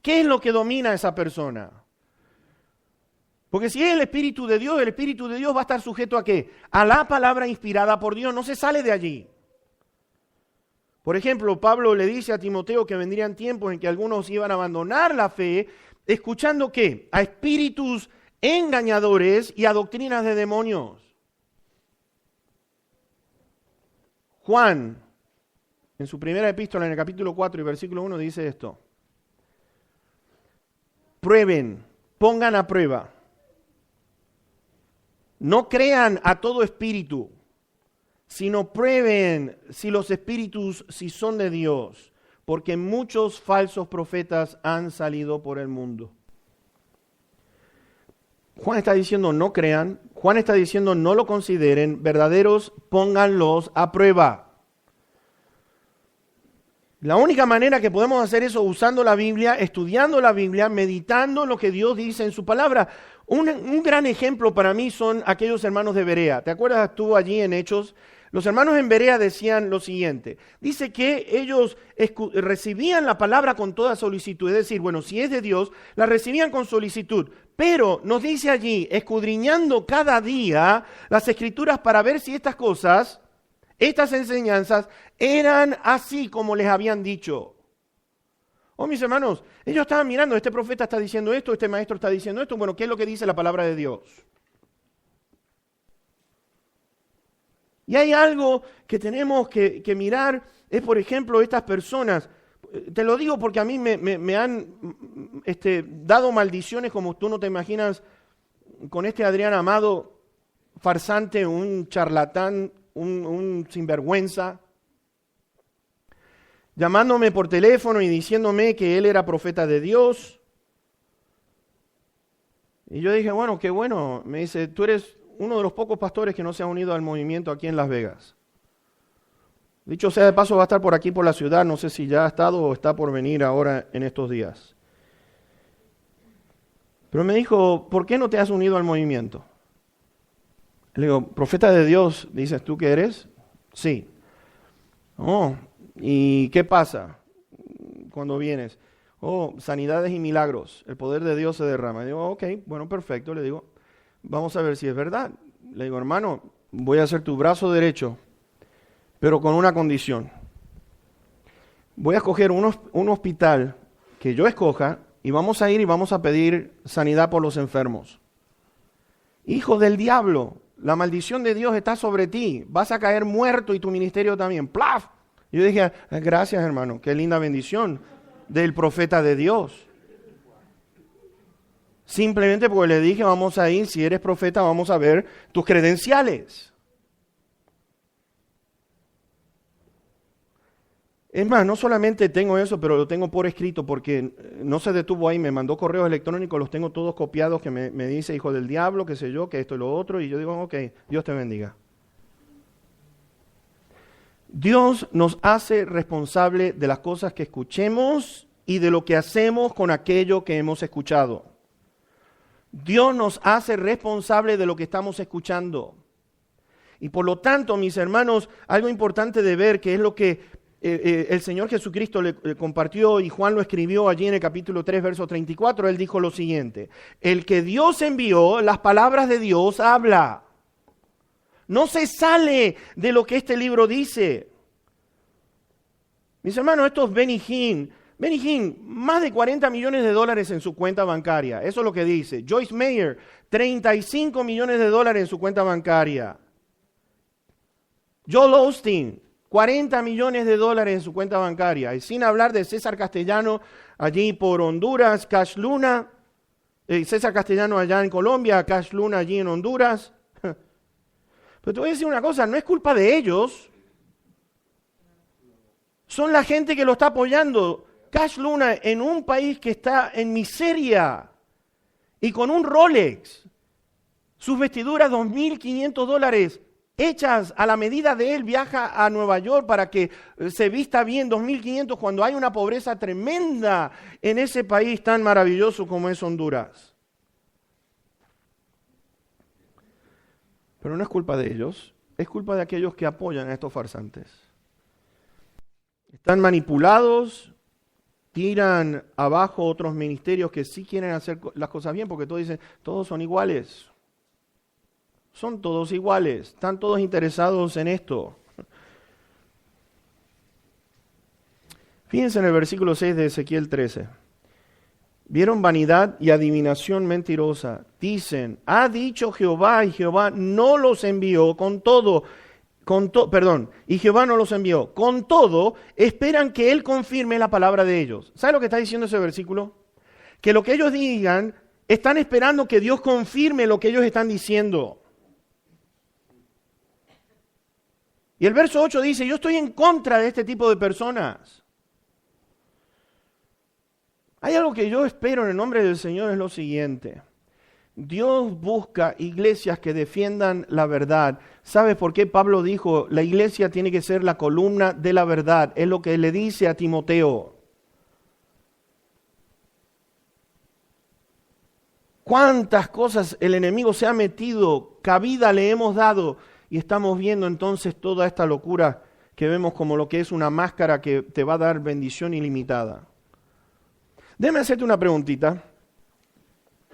¿qué es lo que domina a esa persona? Porque si es el Espíritu de Dios va a estar sujeto ¿a qué? A la palabra inspirada por Dios, no se sale de allí. Por ejemplo, Pablo le dice a Timoteo que vendrían tiempos en que algunos iban a abandonar la fe, escuchando ¿qué? A espíritus engañadores y a doctrinas de demonios. Juan, en su primera epístola, en el capítulo 4 y versículo 1, dice esto. Prueben, pongan a prueba. No crean a todo espíritu, sino prueben si los espíritus si son de Dios, porque muchos falsos profetas han salido por el mundo. Juan está diciendo no crean, Juan está diciendo no lo consideren, verdaderos pónganlos a prueba. La única manera que podemos hacer eso usando la Biblia, estudiando la Biblia, meditando lo que Dios dice en su palabra. Un gran ejemplo para mí son aquellos hermanos de Berea. ¿Te acuerdas? Estuvo allí en Hechos. Los hermanos en Berea decían lo siguiente. Dice que ellos recibían la palabra con toda solicitud. Es decir, bueno, si es de Dios, la recibían con solicitud. Pero nos dice allí, escudriñando cada día las Escrituras para ver si estas cosas, estas enseñanzas, eran así como les habían dicho. Oh, mis hermanos, ellos estaban mirando, este profeta está diciendo esto, este maestro está diciendo esto. Bueno, ¿qué es lo que dice la palabra de Dios? Y hay algo que tenemos que mirar, es por ejemplo estas personas. Te lo digo porque a mí me han dado maldiciones como tú no te imaginas con este Adrián Amado, farsante, un charlatán, un sinvergüenza, llamándome por teléfono y diciéndome que él era profeta de Dios. Y yo dije, bueno, qué bueno. Me dice, tú eres uno de los pocos pastores que no se ha unido al movimiento aquí en Las Vegas. Dicho sea de paso, va a estar por aquí, por la ciudad. No sé si ya ha estado o está por venir ahora en estos días. Pero me dijo, ¿por qué no te has unido al movimiento? Le digo, profeta de Dios, dices tú que eres. Sí. Oh, ¿y qué pasa cuando vienes? Oh, sanidades y milagros. El poder de Dios se derrama. Le digo, ok, bueno, perfecto. Le digo, vamos a ver si es verdad. Le digo, hermano, voy a ser tu brazo derecho, pero con una condición. Voy a escoger un hospital que yo escoja y vamos a ir y vamos a pedir sanidad por los enfermos. Hijo del diablo, la maldición de Dios está sobre ti. Vas a caer muerto y tu ministerio también. ¡Plaf! Y yo dije, gracias hermano, qué linda bendición del profeta de Dios. Simplemente porque le dije, vamos a ir, si eres profeta, vamos a ver tus credenciales. Es más, no solamente tengo eso, pero lo tengo por escrito porque no se detuvo ahí, me mandó correos electrónicos, los tengo todos copiados que me dice hijo del diablo, qué sé yo, que esto y lo otro, y yo digo, ok, Dios te bendiga. Dios nos hace responsable de las cosas que escuchemos y de lo que hacemos con aquello que hemos escuchado. Dios nos hace responsable de lo que estamos escuchando. Y por lo tanto, mis hermanos, algo importante de ver, que es lo que el Señor Jesucristo le compartió y Juan lo escribió allí en el capítulo 3, verso 34, él dijo lo siguiente: el que Dios envió, las palabras de Dios habla. No se sale de lo que este libro dice. Mis hermanos, esto es Benny Hinn, más de $40 millones en su cuenta bancaria. Eso es lo que dice. Joyce Meyer, $35 millones en su cuenta bancaria. Joel Osteen, $40 millones en su cuenta bancaria. Y sin hablar de César Castellano allí por Honduras, Cash Luna, César Castellano allá en Colombia, Cash Luna allí en Honduras. Pero te voy a decir una cosa, no es culpa de ellos. Son la gente que lo está apoyando. Cash Luna en un país que está en miseria y con un Rolex, sus vestiduras $2.500 hechas a la medida de él, viaja a Nueva York para que se vista bien, $2.500 cuando hay una pobreza tremenda en ese país tan maravilloso como es Honduras. Pero no es culpa de ellos, es culpa de aquellos que apoyan a estos farsantes. Están manipulados, tiran abajo otros ministerios que sí quieren hacer las cosas bien, porque todos dicen, todos son iguales. Son todos iguales, están todos interesados en esto. Fíjense en el versículo 6 de Ezequiel 13. Vieron vanidad y adivinación mentirosa. Dicen, ha dicho Jehová, y Jehová no los envió y Jehová no los envió. Con todo, esperan que Él confirme la palabra de ellos. ¿Sabe lo que está diciendo ese versículo? Que lo que ellos digan, están esperando que Dios confirme lo que ellos están diciendo. Y el verso 8 dice, yo estoy en contra de este tipo de personas. Hay algo que yo espero en el nombre del Señor, es lo siguiente. Dios busca iglesias que defiendan la verdad. ¿Sabes por qué Pablo dijo, la iglesia tiene que ser la columna de la verdad? Es lo que le dice a Timoteo. ¿Cuántas cosas el enemigo se ha metido, cabida le hemos dado? Y estamos viendo entonces toda esta locura que vemos como lo que es una máscara que te va a dar bendición ilimitada. Déjame hacerte una preguntita.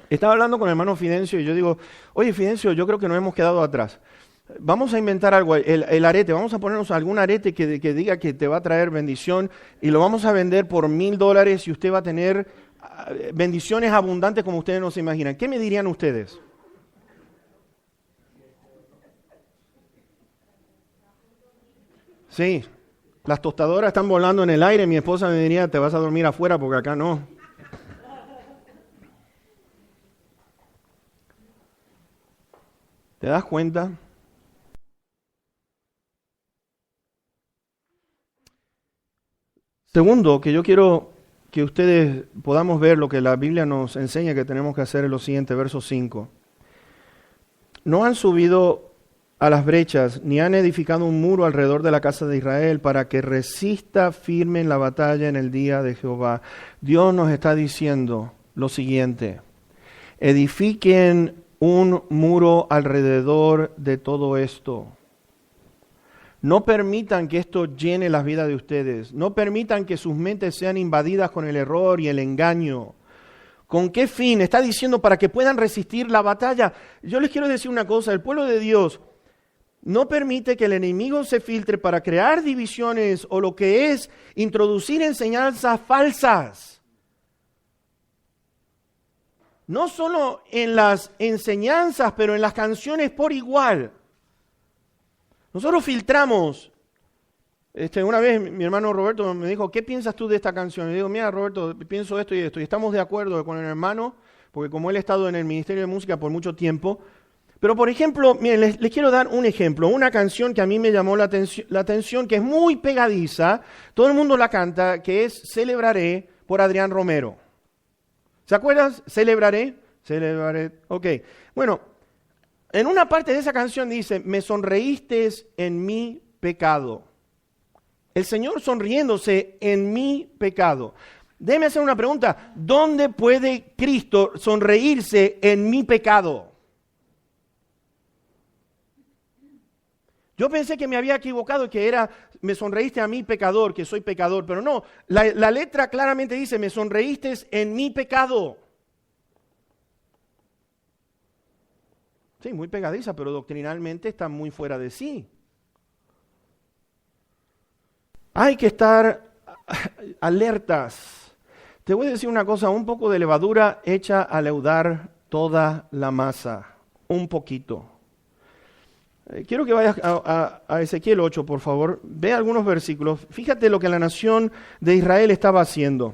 Estaba hablando con el hermano Fidencio y yo digo, oye Fidencio, yo creo que nos hemos quedado atrás. Vamos a inventar algo, el arete, vamos a ponernos algún arete que diga que te va a traer bendición y lo vamos a vender por $1,000 y usted va a tener bendiciones abundantes como ustedes no se imaginan. ¿Qué me dirían ustedes? Sí, las tostadoras están volando en el aire. Mi esposa me diría, te vas a dormir afuera porque acá no. ¿Te das cuenta? Segundo, que yo quiero que ustedes podamos ver lo que la Biblia nos enseña que tenemos que hacer en lo siguiente, verso 5. No han subido a las brechas, ni han edificado un muro alrededor de la casa de Israel para que resista firme en la batalla en el día de Jehová. Dios nos está diciendo lo siguiente, edifiquen un muro alrededor de todo esto. No permitan que esto llene las vidas de ustedes. No permitan que sus mentes sean invadidas con el error y el engaño. ¿Con qué fin? Está diciendo para que puedan resistir la batalla. Yo les quiero decir una cosa, el pueblo de Dios no permite que el enemigo se filtre para crear divisiones o lo que es introducir enseñanzas falsas. No solo en las enseñanzas, pero en las canciones por igual. Nosotros filtramos. Una vez mi hermano Roberto me dijo, ¿qué piensas tú de esta canción? Y le digo, mira Roberto, pienso esto y esto. Y estamos de acuerdo con el hermano, porque como él ha estado en el Ministerio de Música por mucho tiempo. Pero por ejemplo, miren, les quiero dar un ejemplo. Una canción que a mí me llamó la atención, que es muy pegadiza. Todo el mundo la canta, que es Celebraré por Adrián Romero. ¿Se acuerdan? Celebraré. Ok. Bueno, en una parte de esa canción dice, me sonreíste en mi pecado. El Señor sonriéndose en mi pecado. Déjeme hacer una pregunta. ¿Dónde puede Cristo sonreírse en mi pecado? Yo pensé que me había equivocado y que era, me sonreíste a mí pecador, que soy pecador, pero no, la letra claramente dice, me sonreíste en mi pecado. Sí, muy pegadiza, pero doctrinalmente está muy fuera de sí. Hay que estar alertas. Te voy a decir una cosa, un poco de levadura echa a leudar toda la masa, un poquito. Quiero que vayas a Ezequiel 8, por favor. Ve algunos versículos. Fíjate lo que la nación de Israel estaba haciendo.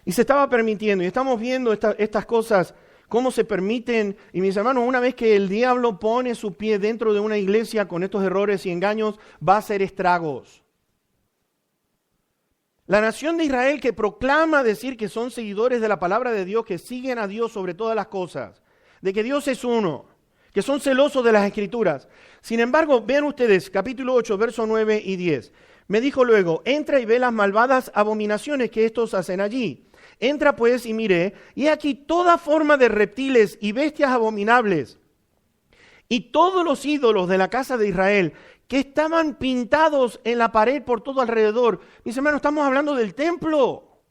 Y se estaba permitiendo. Y estamos viendo estas cosas, cómo se permiten. Y mis hermanos, una vez que el diablo pone su pie dentro de una iglesia con estos errores y engaños, va a hacer estragos. La nación de Israel que proclama decir que son seguidores de la palabra de Dios, que siguen a Dios sobre todas las cosas, de que Dios es uno, que son celosos de las Escrituras. Sin embargo, vean ustedes, capítulo 8, versos 9 y 10. Me dijo luego, entra y ve las malvadas abominaciones que estos hacen allí. Entra pues y miré, y aquí toda forma de reptiles y bestias abominables, y todos los ídolos de la casa de Israel, que estaban pintados en la pared por todo alrededor. Mis hermanos, estamos hablando del templo.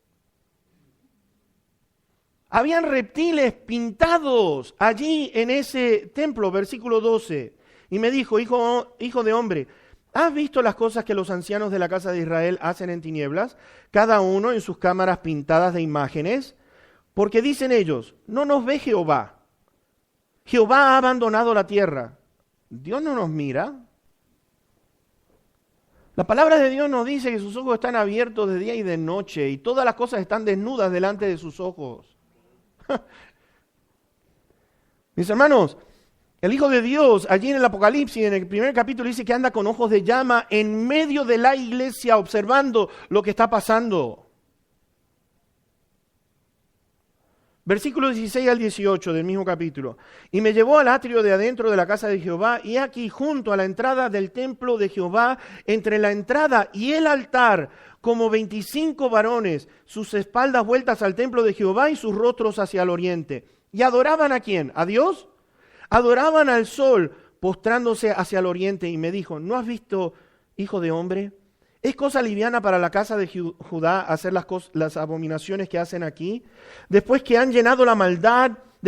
Habían reptiles pintados allí en ese templo, versículo 12. Y me dijo, hijo de hombre, ¿has visto las cosas que los ancianos de la casa de Israel hacen en tinieblas? Cada uno en sus cámaras pintadas de imágenes. Porque dicen ellos, no nos ve Jehová. Jehová ha abandonado la tierra. ¿Dios no nos mira? La palabra de Dios nos dice que sus ojos están abiertos de día y de noche y todas las cosas están desnudas delante de sus ojos. Mis hermanos, el Hijo de Dios, allí en el Apocalipsis, en el primer capítulo, dice que anda con ojos de llama en medio de la iglesia observando lo que está pasando. Versículos 16 al 18 del mismo capítulo. Y me llevó al atrio de adentro de la casa de Jehová, y aquí junto a la entrada del templo de Jehová, entre la entrada y el altar, como 25 varones, sus espaldas vueltas al templo de Jehová y sus rostros hacia el oriente. ¿Y adoraban a quién? ¿A Dios? Adoraban al sol, postrándose hacia el oriente. Y me dijo, ¿no has visto, hijo de hombre? ¿Es cosa liviana para la casa de Judá hacer las abominaciones que hacen aquí? Después que han llenado de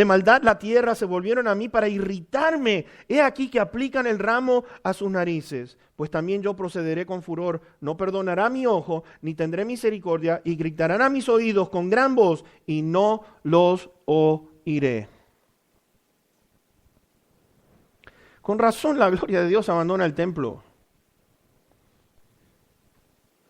maldad la tierra, se volvieron a mí para irritarme. He aquí que aplican el ramo a sus narices. Pues también yo procederé con furor. No perdonará mi ojo, ni tendré misericordia, y gritarán a mis oídos con gran voz, y no los oiré. Con razón la gloria de Dios abandona el templo.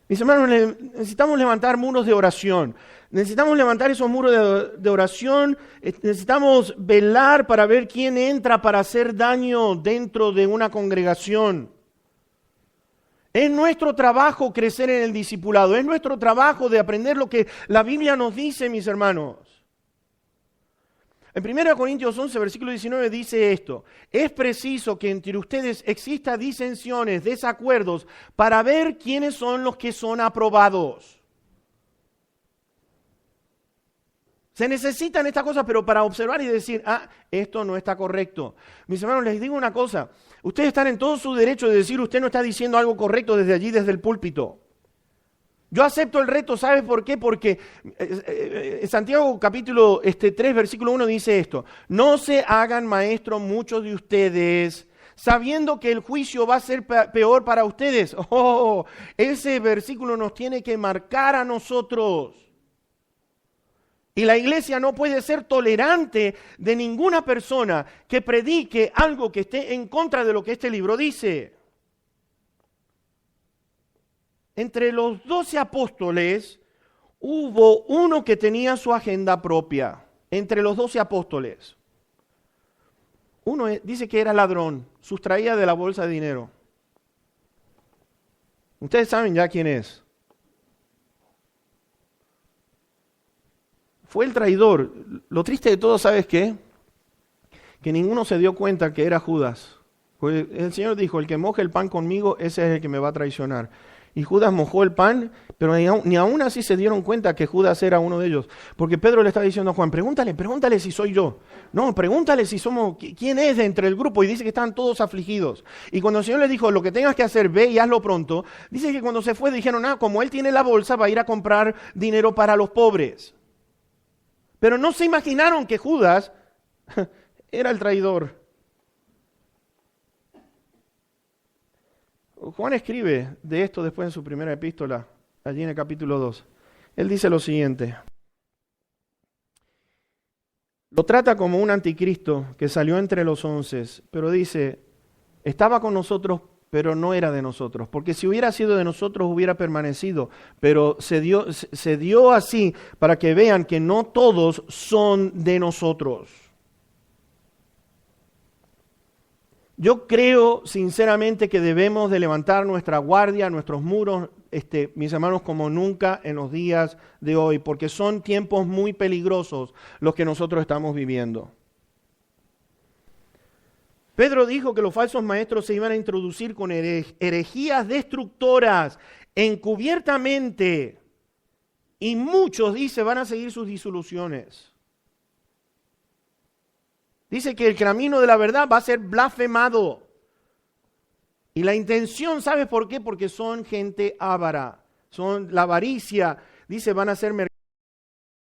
Mis hermanos, necesitamos levantar muros de oración. Necesitamos levantar esos muros de oración. Necesitamos velar para ver quién entra para hacer daño dentro de una congregación. Es nuestro trabajo crecer en el discipulado. Es nuestro trabajo de aprender lo que la Biblia nos dice, mis hermanos. En 1 Corintios 11, versículo 19 dice esto: es preciso que entre ustedes exista disensiones, desacuerdos, para ver quiénes son los que son aprobados. Se necesitan estas cosas, pero para observar y decir, esto no está correcto. Mis hermanos, les digo una cosa, ustedes están en todo su derecho de decir, usted no está diciendo algo correcto desde allí, desde el púlpito. Yo acepto el reto, ¿sabes por qué? Porque Santiago capítulo 3, versículo 1 dice esto: no se hagan maestros muchos de ustedes, sabiendo que el juicio va a ser peor para ustedes. Ese versículo nos tiene que marcar a nosotros. Y la iglesia no puede ser tolerante de ninguna persona que predique algo que esté en contra de lo que este libro dice. Entre los 12 apóstoles hubo uno que tenía su agenda propia. Entre los 12 apóstoles. Uno dice que era ladrón, sustraía de la bolsa de dinero. Ustedes saben ya quién es. Fue el traidor. Lo triste de todo, ¿sabes qué? Que ninguno se dio cuenta que era Judas. Pues el Señor dijo, el que moje el pan conmigo, ese es el que me va a traicionar. Y Judas mojó el pan, pero ni aún así se dieron cuenta que Judas era uno de ellos. Porque Pedro le está diciendo a Juan, pregúntale si soy yo. No, pregúntale si somos, quién es de entre el grupo. Y dice que están todos afligidos. Y cuando el Señor le dijo, lo que tengas que hacer, ve y hazlo pronto. Dice que cuando se fue dijeron, como él tiene la bolsa, va a ir a comprar dinero para los pobres. Pero no se imaginaron que Judas era el traidor. Juan escribe de esto después en su primera epístola, allí en el capítulo 2. Él dice lo siguiente: lo trata como un anticristo que salió entre los 11, pero dice, estaba con nosotros, pero no era de nosotros, porque si hubiera sido de nosotros hubiera permanecido, pero se dio así para que vean que no todos son de nosotros. Yo creo sinceramente que debemos de levantar nuestra guardia, nuestros muros, mis hermanos, como nunca en los días de hoy, porque son tiempos muy peligrosos los que nosotros estamos viviendo. Pedro dijo que los falsos maestros se iban a introducir con herejías destructoras encubiertamente, y muchos, dice, van a seguir sus disoluciones. Dice que el camino de la verdad va a ser blasfemado. Y la intención, ¿sabes por qué? Porque son gente avara. La avaricia, dice, van a ser mercaderes